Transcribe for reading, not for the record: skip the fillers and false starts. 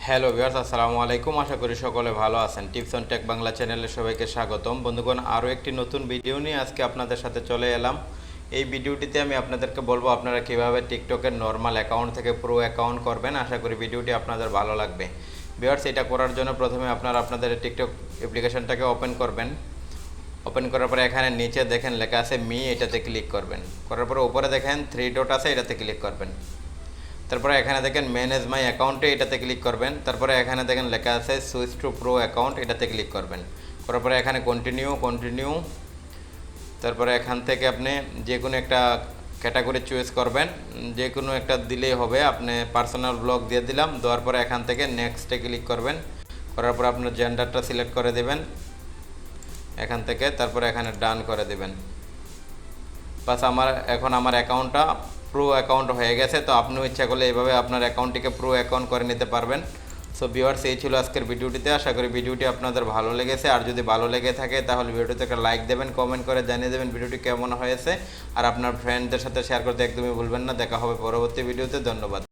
Hello viewers, আসসালামু আলাইকুম। আশা করি সকলে ভালো আছেন। টিপস অন টেক বাংলা চ্যানেলে সবাইকে স্বাগতম। বন্ধুগণ, আরও একটি নতুন ভিডিও নিয়ে আজকে আপনাদের সাথে চলে এলাম। এই ভিডিওটিতে আমি আপনাদেরকে বলবো আপনারা কীভাবে টিকটকের নর্মাল অ্যাকাউন্ট থেকে প্রো অ্যাকাউন্ট করবেন। আশা করি ভিডিওটি আপনাদের ভালো লাগবে। ভিউয়ার্স, এটা করার জন্য প্রথমে আপনারা আপনাদের টিকটক অ্যাপ্লিকেশনটাকে ওপেন করবেন। ওপেন করার পরে এখানে নিচে দেখেন লেখা আছে মি, এটাতে ক্লিক করবেন। করার পরে উপরে দেখেন 3 ডট আছে, এটাতে ক্লিক করবেন। তারপরে এখানে দেখেন ম্যানেজ মাই অ্যাকাউন্টে, এটাতে ক্লিক করবেন। তারপরে এখানে দেখেন লেখা আছে সুইচ টু প্রো অ্যাকাউন্ট, এটাতে ক্লিক করবেন। করার পরে এখানে কন্টিনিউ। তারপরে এখান থেকে আপনি যে কোনো একটা ক্যাটাগরি চয়েস করবেন, যে কোনো একটা দিলেই হবে। আপনি পার্সোনাল ব্লগ দিয়ে দিলাম, দেওয়ার পরে এখান থেকে নেক্সটে ক্লিক করবেন। করার পরে আপনার জেন্ডারটা সিলেক্ট করে দেবেন এখান থেকে। তারপরে এখানে ডান করে দেবেন। বাস এখন আমার অ্যাকাউন্টটা প্রো অ্যাকাউন্ট হয়ে গেছে। তো আপনিও ইচ্ছা করলে এইভাবে আপনার অ্যাকাউন্টটিকে প্রো অ্যাকাউন্ট করে নিতে পারবেন। সো ভিউয়ার্স, এই ছিল আজকের ভিডিওটিতে। আশা করি ভিডিওটি আপনাদের ভালো লেগেছে। আর যদি ভালো লেগে থাকে তাহলে ভিডিওটিতে একটা লাইক দেবেন, কমেন্ট করে জানিয়ে দেবেন ভিডিওটি কেমন হয়েছে। আর আপনার ফ্রেন্ডদের সাথে শেয়ার করতে একদমই ভুলবেন না। দেখা হবে পরবর্তী ভিডিওতে। ধন্যবাদ।